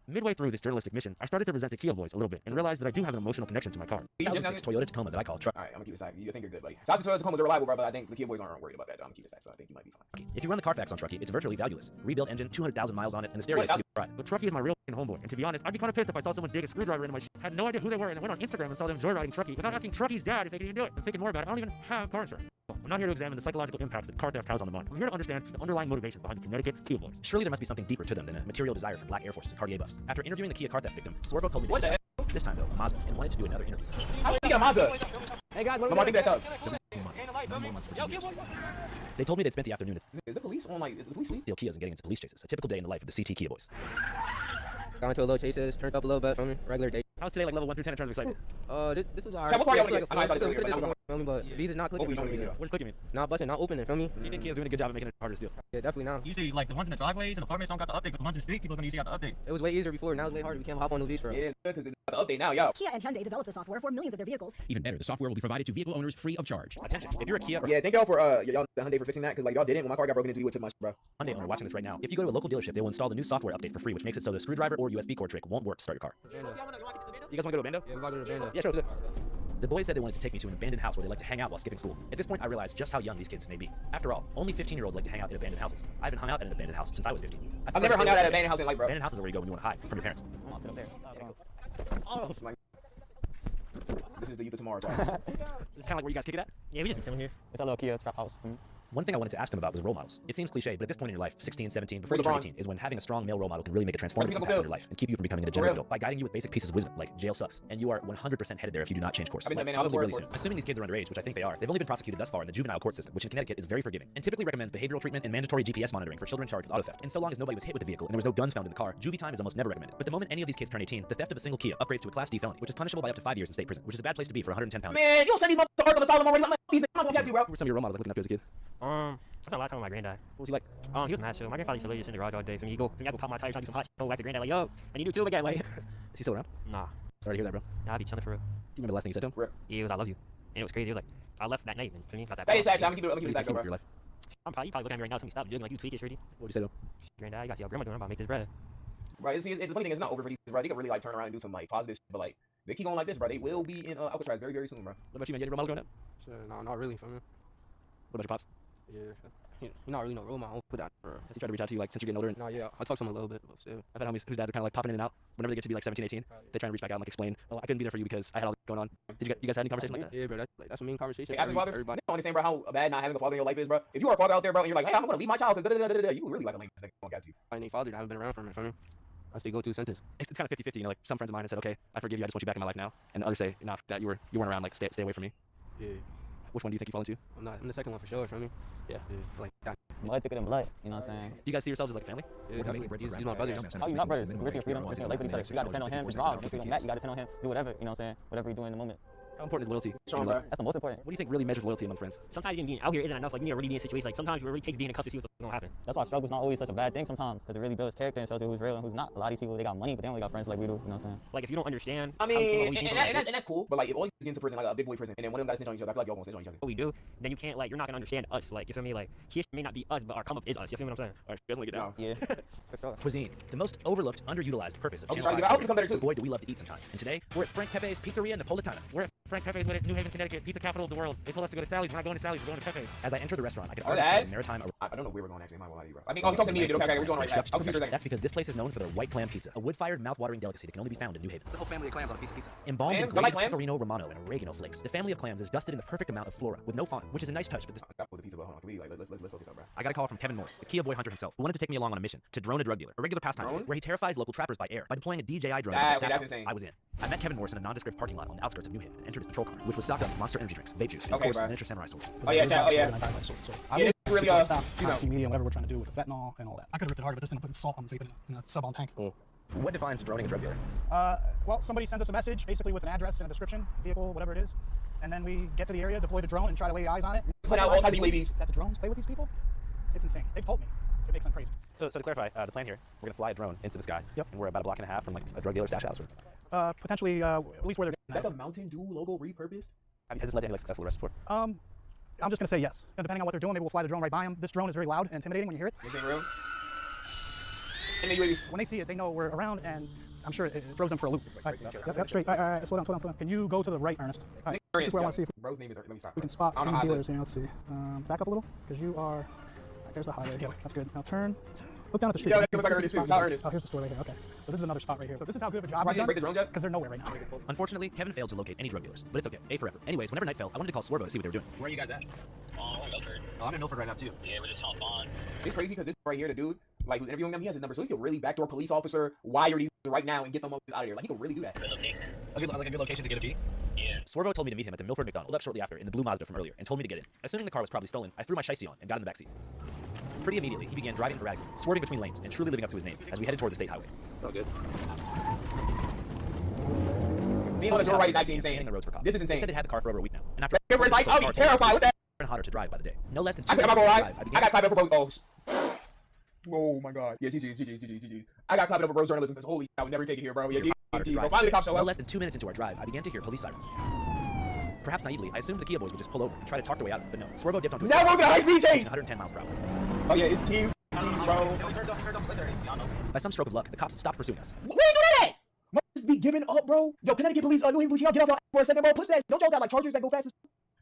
Midway through this journalistic mission, I started to resent the Kia Boys a little bit and realized that I do have an emotional connection to my car. 2006 Toyota Tacoma that I call truck. Alright, I'm gonna keep it a sec. You think you're good, buddy. Shout out to Toyota Tacomas, they're reliable, bro, but I think the Kia Boys aren't worried about that. I'm gonna keep it a sec, so I think you might be fine. If you run the Carfax on Truckee, it's virtually valueless. Rebuilt engine, 200,000 miles on it, and the stereo is pretty bright. But Truckee is my real homeboy, and to be honest, I'd be kind of pissed if I saw someone dig a screwdriver into my shit, had no idea who they were, and I went on Instagram and saw them joyriding Truckee without asking Truckee's dad if they could even do it. And thinking more about it, I don't even have car insurance. I'm not here to examine the psychological impacts that car theft has on the mind. I'm here to understand the underlying motivation behind the Connecticut Kia Boys. Surely there must be something deeper to them than a material desire for black Air Forces and Cartier buffs. After interviewing the Kia car theft victim, Sorbo told me what the hell? This time though, a Mazda, and wanted to do another interview. How did you get a Mazda? Hey guys, what Come on, I think that's up. They told me they'd spent the afternoon Is the police on like the police sleep? steal Kias and getting into police chases. A typical day in the life of the CT Kia Boys. Got into a little chases, turned up a little bit from me. Regular day. How's today like level 1 through 10 in terms of excitement? This was alright. Chad, what part y'all Yeah, wanna get? I know I saw this earlier, but that was feel me, but these is not clicking. What's clicking mean? Not busting, not opening, feel me? So you think Kia's doing a good job of making it harder to steal? Yeah, definitely now. Usually, like, the ones in the driveways and apartments don't got the update, but the ones in the street, people are gonna usually got the update. It was way easier before, now it's way harder. We can't hop on new V's for Yeah, because the update now, yo. Kia and Hyundai developed the software for millions of their vehicles. Even better, the software will be provided to vehicle owners free of charge. Attention, if you're a Kia or Yeah, thank y'all for y'all the Hyundai for fixing that, because like y'all didn't when my car got broken into. You took my shit, bro. Hyundai owner watching this right now, if you go to a local dealership, they will install the new software update for free, which makes it so the screwdriver or USB cord trick won't work to start your car. You guys want to go to a bando? Yeah, we're about to go to Bando. Yeah, sure. Let's do it. The boys said they wanted to take me to an abandoned house where they like to hang out while skipping school. At this point, I realized just how young these kids may be. After all, only 15-years-olds like to hang out in abandoned houses. I haven't hung out in an abandoned house since I was 15. I've never hung out at an abandoned house in life, bro. Abandoned houses are where you go when you want to hide from your parents. Come on, sit up there. Oh, this is the youth of tomorrow, It's kind of like where you guys kick it at? Yeah, we just chilling here. It's a little Kia trap house. One thing I wanted to ask them about was role models. It seems cliche, but at this point in your life, 16, 17, before you turn 18, is when having a strong male role model can really make a transformative impact on your life and keep you from becoming a degenerate adult by guiding you with basic pieces of wisdom, like jail sucks, and you are 100% headed there if you do not change course. Like, probably really soon. Assuming these kids are underage, which I think they are, they've only been prosecuted thus far in the juvenile court system, which in Connecticut is very forgiving, and typically recommends behavioral treatment and mandatory GPS monitoring for children charged with auto theft. And so long as nobody was hit with the vehicle and there was no guns found in the car, juvie time is almost never recommended. But the moment any of these kids turn 18, the theft of a single Kia upgrades to a Class D felony, which is punishable by up to 5 years in state prison, which is a bad place to be for 110 pounds. Man, you don't send these motherfuckers to Arkham Asylum already. I'm not gonna catch you, bro. Who were some of your role models like looking up to as a kid? I spent a lot of time with my granddad. What was he like? He was mad chill. My grandfather used to literally just in the garage all day. For me, you go pop my tires, try to do some hot shit, go back to granddad like, yo, and you do too again, like. Is he still around? Nah. Sorry to hear that, bro. Nah, I be chilling for real. Do you remember the last thing you said to him? Yeah, it was I love you. And it was crazy. It was like, I left that night, and for me, got that. That is sad. I'm gonna keep it back, bro. Your life. You probably looking at me right now, tell me stop joking, like you tweak it, shorty. What'd you say to him? Granddad, I got your grandma doing, I'm about to make this bread. Right, the funny thing is, it's not over for these, bro. They can really like turn around and do some like positive shit, but like they keep going like this, bro. They will be in Alcatraz very, very soon, bro. What about you, man? You had a role model growing up? No, not really for me. What about your pops? Yeah, you're not really no role model. Put that. Has he tried to reach out to you like since you're getting older? No, yeah, I talked to him a little bit, but still. I've had homies whose dads are kind of like popping in and out. Whenever they get to be like 17, 18, they try and reach back out and like explain, oh, I couldn't be there for you because I had all this going on. Did you guys have any conversation like that? Yeah, bro, that's a main conversation. Hey, ask your father. Everybody don't understand, bro, how bad not having a father in your life is, bro. If you are a father out there, bro, and you're like, hey, I'm gonna leave my child because you really like a lame nigga won't get you. I need father that haven't been around for me. That's the go-to sentence. It's kind of 50-50, you know, like some friends of mine have said, okay, I forgive you, I just want you back in my life now. And others say, nah, that you weren't around, like stay away from me. Yeah. Which one do you think you fall into? I'm the second one for sure, for me. Yeah. Like that. Blood thicker than blood, you know what I'm saying? Do you guys see yourselves as like family? Yeah, he's my brother. Oh, you're not brothers. You're risking your freedom, risking your life with each other. You gotta depend on him to drive. If you don't match, you gotta depend on him. Do whatever, you know what I'm saying? Whatever you're doing in the moment. How important is loyalty? That's the most important. What do you think really measures loyalty among friends? Sometimes even being out here isn't enough. Like you need to really be in situations. Like sometimes it really takes being in custody to see what's gonna happen. That's why struggle's not always such a bad thing sometimes, because it really builds character and shows you who's real and who's not. A lot of these people, they got money, but they only got friends like we do. You know what I'm saying? Like if you don't understand. I mean, and that's cool. But like if all you get into prison, like a big boy prison, and then one of them guys snitch on each other, I feel like y'all gonna snitch on each other. What we do, then you can't like you're not gonna understand us. Like you feel me? Like history may not be us, but our come up is us. You feel me what I'm saying? Alright, you guys wanna get down? Yeah. For sure. Cuisine, the most overlooked, underutilized purpose of I hope you come better too. Boy, do we love to eat sometimes. And today, we're at Frank Pepe's Pizzeria Napolitana. We're at Frank Pepe's New Haven, Connecticut, pizza capital of the world. They told us to go to Sally's. We're not going to Sally's. We're going to Pepe's. As I enter the restaurant, I can already see the maritime. I don't know where we're going actually. I'm not gonna lie to you, bro. I mean, he talked to me. Okay, we're going right back. That's because this place is known for their white clam pizza, a wood-fired, mouth-watering delicacy that can only be found in New Haven. It's a whole family of clams on a piece of pizza. Embalmed in grated pecorino romano and oregano flakes. The family of clams is dusted in the perfect amount of flora with no fondant, which is a nice touch. But this with the pizza, but hold on. Can we let's focus up, bro. I got a call from Kevin Morse, the Kia boy hunter himself, who wanted to take me along on a mission to drone a drug dealer, a regular pastime where he terrifies local trappers by air by deploying a DJI drone. That's insane. I was in. I met Kevin Morse in a nondescript parking lot on the outskirts of New Haven and entered his patrol car, which was stocked up with Monster energy drinks, vape juice, and of course, a miniature samurai sword. Oh yeah, Chad. Oh yeah. Yeah, it's really media, whatever we're trying to do with the fentanyl and all that. I could have ripped it harder, but this thing putting salt on vaping in a sub-on tank. What defines droning a drug dealer? Well, somebody sends us a message, basically with an address and a description, vehicle, whatever it is, and then we get to the area, deploy the drone, and try to lay eyes on it. Put out all types of UAVs. That the drones play with these people? It's insane. They've told me. It makes them crazy. So to clarify, the plan here, we're gonna fly a drone into the sky. Yep. And we're about a block and a half from like a drug dealer's stash house. Potentially, at least where they're. Is that the Mountain Dew logo repurposed? Has this led to any like successful arrests before? I'm just gonna say yes. And depending on what they're doing, maybe we'll fly the drone right by them. This drone is very loud and intimidating when you hear it. Is it real? And the UAV. When they see it, they know we're around, and I'm sure it throws them for a loop. Yep, straight. All right, slow down. Can you go to the right, Ernest? All right, this is where I want to see if bro's name is. Let me stop. We can spot any dealers here. Let's see. Back up a little, because you are. Right, there's the highway. Yeah, that's good. Now turn. Look down at the street. Yeah, look like Ernest too. Oh, here's the store right here. Okay. So this is another spot right here. So this is how good of a job I've done. Break the drone yet? Because they're nowhere right now. Unfortunately, Kevin failed to locate any drug dealers, but it's okay. A for effort. Anyways, whenever night fell, I wanted to call Swervo to see what they were doing. Where are you guys at? We're in Milford. Oh, I'm in Milford right now too. Yeah, we're just on Fawn. It's crazy because this right here, the dude, like who's interviewing them, he has his number, so he could really backdoor police officer, wire these right now and get them out of here. Like he could really do that. Good location. A good location to get a key? Yeah. Swervo told me to meet him at the Milford McDonald up shortly after in the blue Mazda from earlier and told me to get in. Assuming the car was probably stolen, I threw my shiesty on and got in the backseat. Pretty immediately, he began driving erratically, swerving between lanes, and truly living up to his name as we headed toward the state highway. It's all good. Being on the road right is actually insane. Scanning the roads for cops. This is insane. They said it had the car for over a week now, and after It's like, I'll be terrified with that. and hotter to drive by the day. No less than 2 I'm not minutes gonna into lie. the drive, I got clapped up for both. Oh my god. Yeah, GG. I got clapped up for bros journalism because holy shit, I would never take it here, bro. Yeah, GG. Bro, finally the cops show No up. less than 2 minutes into our drive, I began to hear police sirens. Perhaps naively, I assumed the Kia boys would just pull over and try to talk their way out of it, but no. Swervo dipped onto a That was a high-speed chase! 110 miles per hour. Oh yeah, it's G, bro. By some stroke of luck, the cops stopped pursuing us. We ain't doing that! Must be giving up, bro. Yo, Connecticut police, New Haven police, y'all get off your for a second, bro. Push that. Don't y'all got like chargers that go fast as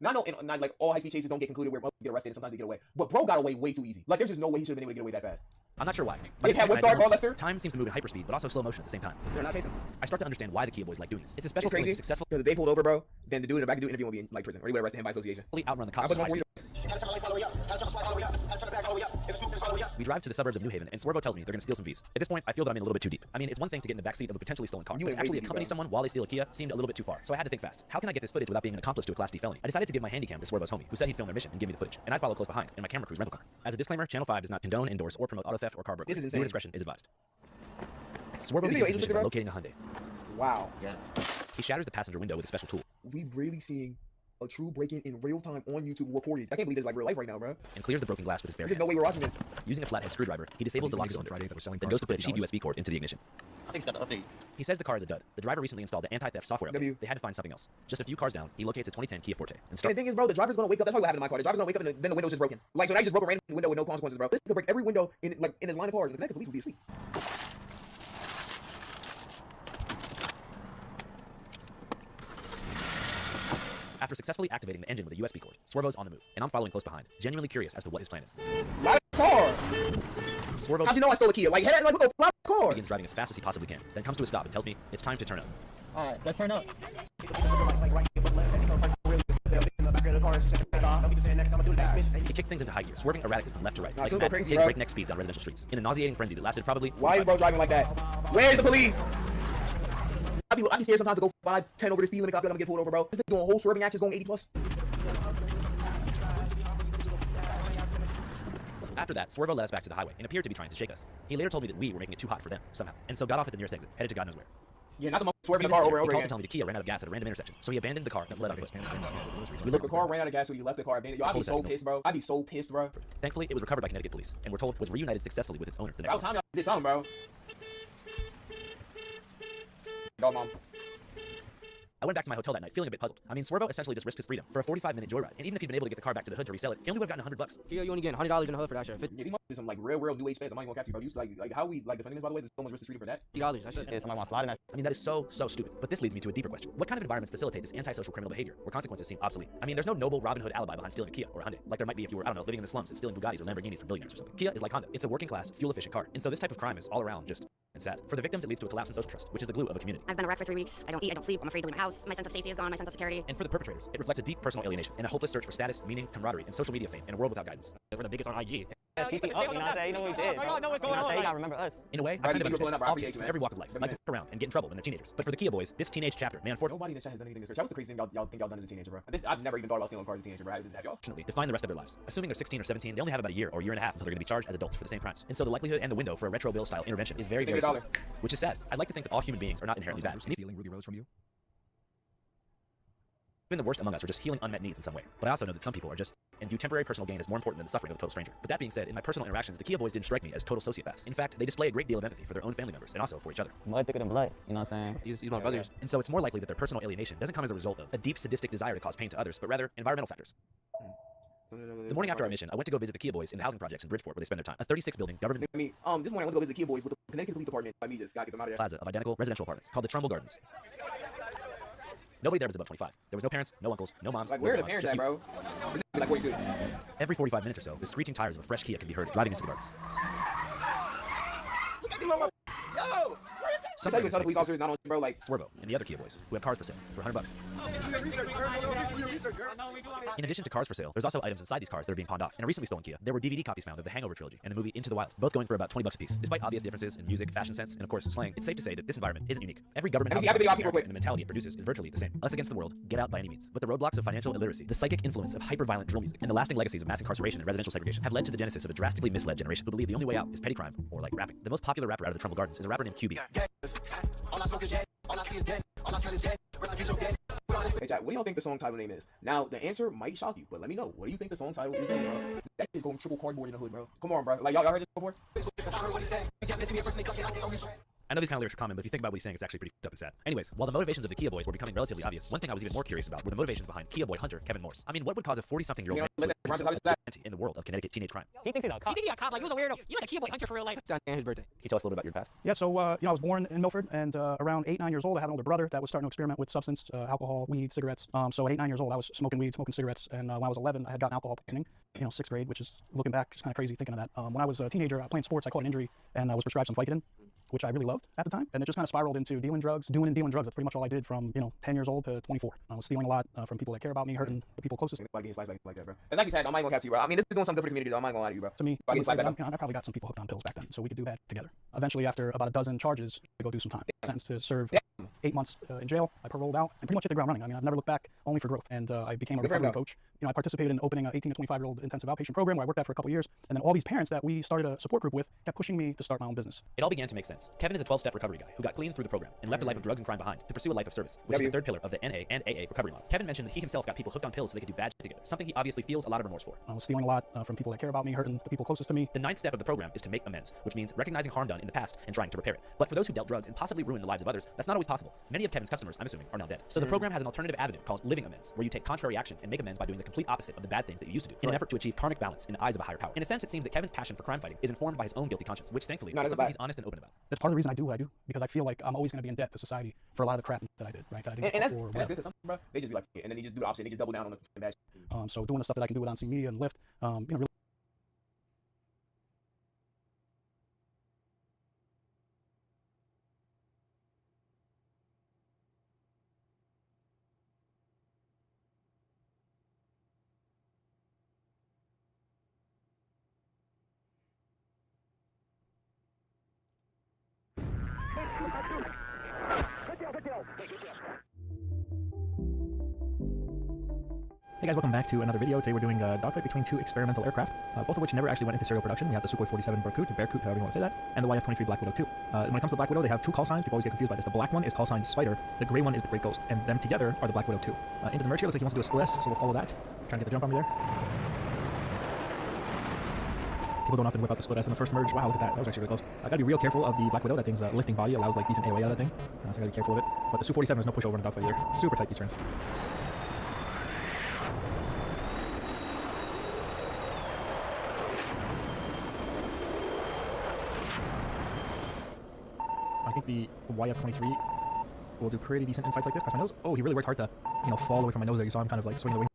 not like all high-speed chases don't get concluded where most get arrested and sometimes they get away. But bro got away way too easy. Like there's just no way he should have been able to get away that fast. I'm not sure why. It's had one star, bro, Lester. Time seems to move at hyperspeed, but also slow motion at the same time. They're not chasing. I start to understand why the Kia boys like doing this. It's a special It's crazy. feeling to successfully Because if they pulled over, bro, then the dude in the back of the interview will be in like prison, or he would arrest him by association. outrun the cops. How much more We drive to the suburbs of New Haven, and Swervo tells me they're going to steal some Vs. At this point, I feel that I'm in a little bit too deep. I mean, it's one thing to get in the backseat of a potentially stolen car, You but ain't to actually way too accompany deep, someone while they steal a Kia seemed a little bit too far. So I had to think fast. How can I get this footage without being an accomplice to a Class D felony? I decided to give my handycam to Swervo's homie, who said he'd film their mission and give me the footage, and I'd follow close behind in my camera crew's rental car. As a disclaimer, Channel 5 does not condone, endorse, or promote auto theft or car burglary. This is insane. Viewer discretion is advised. Swervo This begins video his is mission by bro? locating a Hyundai. Wow. Yeah. He shatters the passenger window with a special tool We really seeing a true break-in in real time on YouTube recorded. I can't believe this is like real life right now, bro. and clears the broken glass with his bare There's hands. no way we're watching this. Using a flathead screwdriver, he disables the lock cylinder, then goes to put a cheap USB cord into the ignition. I think it's got the update. He says the car is a dud. The driver recently installed the anti-theft software update. They had to find something else. Just a few cars down, he locates a 2010 Kia Forte and And the starts. thing is, bro, the driver's gonna wake up. That's probably what happened in my car. The driver's gonna wake up and then the window's just broken. Like, so now you just broke a random window with no consequences, bro. This could break every window in his line of cars. The Connecticut police would be asleep. After successfully activating the engine with a USB cord, Swervo's on the move, and I'm following close behind, genuinely curious as to what his plan is. Light car. Swervo How'd you know I stole a Kia? Like, head like, what the fuck, car? begins driving as fast as he possibly can, then comes to a stop and tells me it's time to turn up. Alright, let's turn up. He kicks things into high gear, swerving erratically from left to right, Nah, like chill, mad, go crazy, hitting bro. breakneck speeds on residential streets, in a nauseating frenzy that lasted probably. Why is bro driving like that? Where's the police? I be scared sometimes to go 5-10 over the speed limit. I feel like I'm gonna get pulled over, bro. This nigga doing whole swerving actions going 80 plus. After that, Swervo led us back to the highway and appeared to be trying to shake us. He later told me that we were making it too hot for them, somehow, and so got off at the nearest exit, headed to God knows where. Yeah, not the most swerving the car over and over He called again. to tell me the Kia ran out of gas at a random intersection, so he abandoned the car and fled on foot. We look, the car ran out of gas, so you left the car abandoned. Yo, I'd be so pissed, bro. I'd be so pissed, bro. Thankfully, it was recovered by Connecticut police, and we're told was reunited successfully with its owner the next About morning. time y'all did something, bro. Dog mom. I went back to my hotel that night feeling a bit puzzled. I mean, Swervo essentially just risked his freedom for a 45-minute joyride, and even if he'd been able to get the car back to the hood to resell it, he only would have gotten $100. Kia, you only getting $100 in the hood for that shit. Yeah, these motherfuckers some like real new age fans. I'm not even gonna catch you, bro. You used to, like how we like defending this, by the way. There's so much risk to street for that. $50. That shit. Yeah, somebody wants sliding that. I mean, that is so stupid. But this leads me to a deeper question. What kind of environments facilitate this antisocial criminal behavior, where consequences seem obsolete? I mean, there's no noble Robin Hood alibi behind stealing a Kia or a Hyundai, like there might be if you were, I don't know, living in the slums and stealing Bugattis or Lamborghinis from billionaires or something. Kia is like Honda. It's a working-class, fuel-efficient car, and so this type of crime is all around just and sad. For the victims, it leads to a collapse in social trust, which is the glue of a community. I've been a wreck for 3 weeks. I don't eat, I don't sleep, I'm afraid to leave my house. My sense of safety is gone, my sense of security. And for the perpetrators, it reflects a deep personal alienation and a hopeless search for status, meaning, camaraderie, and social media fame in a world without guidance. We're the biggest on IG. Yeah, CT up, you know what I'm saying? You know what we did. You know what I'm saying? You gotta remember us. In a way, I kind of understand all kids from every walk of life like to fuck around and get in trouble when they're teenagers. But for the Kia boys, this teenage chapter, man, Nobody in this chat has done anything this rich. That was the craziest thing y'all think y'all done as a teenager, bro. I've never even thought about stealing cars as a teenager, bro. Have y'all? unfortunately define the rest of their lives. Assuming they're 16 or 17, they only have about a year or year and a half until they're going to be charged as adults for the same crimes. And so the likelihood and the window for a retro bill style intervention is very, very $50. slim, which is sad. I'd like to think that all human beings are not inherently bad. Stealing Ruby Rose from you? Even the worst among us are just healing unmet needs in some way. But I also know that some people are just and view temporary personal gain as more important than the suffering of a total stranger. But that being said, in my personal interactions, the Kia boys didn't strike me as total sociopaths. In fact, they display a great deal of empathy for their own family members and also for each other. Blood thicker than blood, you know what I'm saying? You my brothers. And so it's more likely that their personal alienation doesn't come as a result of a deep sadistic desire to cause pain to others, but rather environmental factors. The morning after our mission, I went to go visit the Kia boys in the housing projects in Bridgeport where they spend their time. A 36-building government This morning I went to go visit the Kia boys with the Connecticut Police Department. By me, just gotta get them out of there. plaza of identical residential apartments called the Trumbull Gardens. Nobody there was above 25. There was no parents, no uncles, no moms. Like, or where are the grandmas, parents just at, youth. bro? This like 42. Every 45 minutes or so, the screeching tires of a fresh Kia can be heard driving into the gardens. Look at the motherfucker. Yo! That's how you can tell the police officers not on shit, bro. Like Swervo and the other Kia boys who have cars for sale for $100. In addition to cars for sale, there's also items inside these cars that are being pawned off. In a recently stolen Kia, there were DVD copies found of the Hangover trilogy and the movie Into the Wild, both going for about $20 a piece. Despite obvious differences in music, fashion sense, and of course slang, it's safe to say that this environment isn't unique. Every government and the mentality it produces is virtually the same. Us against the world, get out by any means. But the roadblocks of financial illiteracy, the psychic influence of hyper-violent drill music, and the lasting legacies of mass incarceration and residential segregation have led to the genesis of a drastically misled generation who believe the only way out is petty crime or like rapping. The most popular rapper out of the Trumbull Gardens is a rapper named QB. Hey chat, what do y'all think the song title name is? Now, the answer might shock you, but let me know. What do you think the song title is name, bro? That shit's going triple cardboard in the hood, bro. Come on, bro. Like, y'all heard this before? I know these kind of lyrics are common, but if you think about what he's saying, it's actually pretty f***ed up and sad. Anyways, while the motivations of the Kia boys were becoming relatively obvious, one thing I was even more curious about were the motivations behind Kia boy hunter Kevin Morse. I mean, what would cause a 40-something-year-old man to in the world of Connecticut teenage crime? He thinks he's a cop. He thinks he's a cop. Like, you was a weirdo. You like a Kia boy hunter for real life. John and his birthday. Can you tell us a little bit about your past? Yeah, so I was born in Milford, and around 8, 9 years old, I had an older brother that was starting to experiment with substance, alcohol, weed, cigarettes. So at 8, 9 years old, I was smoking weed, smoking cigarettes, and when I was 11, I had gotten alcohol poisoning. 6th grade, which is looking back, just kind of crazy thinking of that. When I was a teenager, playing sports, I caught an injury, and I was prescribed some Vicodin, which I really loved at the time, and it just kind of spiraled into dealing drugs. That's pretty much all I did from 10 years old to 24. I was stealing a lot from people that care about me, hurting the people closest. Like his flashback like that, bro. That's actually sad. I'm not gonna cap to you, bro. I mean, this is doing something good for the community, though. I'm not gonna lie to you, bro. To me, I probably got some people hooked on pills back then, so we could do that together. Eventually, after about a dozen charges, I go do some time. Sentenced to serve 8 months in jail. I paroled out and pretty much hit the ground running. I mean, I've never looked back, only for growth. And I became a recovery coach. I participated in opening an 18 to 25-year-old intensive outpatient program where I worked at for a couple years. And then all these parents that we started a support group with kept pushing me to start my own business. It all began to make sense. Kevin is a 12-step recovery guy who got clean through the program and left a life of drugs and crime behind to pursue a life of service, which is the third pillar of the NA and AA recovery model. Kevin mentioned that he himself got people hooked on pills so they could do bad shit together, something he obviously feels a lot of remorse for. I was stealing a lot from people that care about me, hurting the people closest to me. The 9th step of the program is to make amends, which means recognizing harm done in the past and trying to repair it. But for those who dealt drugs and possibly ruined the lives of others, that's not always possible. Many of Kevin's customers, I'm assuming, are now dead. So the program has an alternative avenue called living amends, where you take contrary action and make amends by doing the complete opposite of the bad things that you used to do, in an effort to achieve karmic balance in the eyes of a higher power. In a sense, it seems that Kevin's passion for crime fighting is informed by his own guilty conscience, which thankfully is something he's honest and open about. That's part of the reason I do what I do, because I feel like I'm always going to be in debt to society for a lot of the crap that I did, right? That I didn't that's good, because some bro, they just be like, and then they just do the opposite. They just double down on the bad shit. So doing the stuff that I can do without seeing media and Lyft, really. Hey guys, welcome back to another video. Today we're doing a dogfight between 2 experimental aircraft, both of which never actually went into serial production. We have the Sukhoi 47 Berkut, however you want to say that, and the YF-23 Black Widow 2. When it comes to the Black Widow, they have 2 call signs. People always get confused by this. The black one is call sign Spider, the gray one is the Great Ghost, and them together are the Black Widow 2. Into the merch here, looks like he wants to do a split S, so we'll follow that. Trying to get the jump on me there. People don't often whip out the split S in the first merge. Wow, look at that. That was actually really close. I gotta be real careful of the Black Widow. That thing's lifting body, allows like decent AoE out of that thing. So I gotta be careful of it. But the Su-47 is no pushover in a dogfight either. Super tight these turns. I think the YF-23 will do pretty decent in fights like this. Cross my nose. Oh, he really worked hard to, fall away from my nose there. You saw him kind of like swing the wing.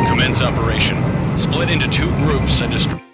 Commence operation. Split into 2 groups and distribute.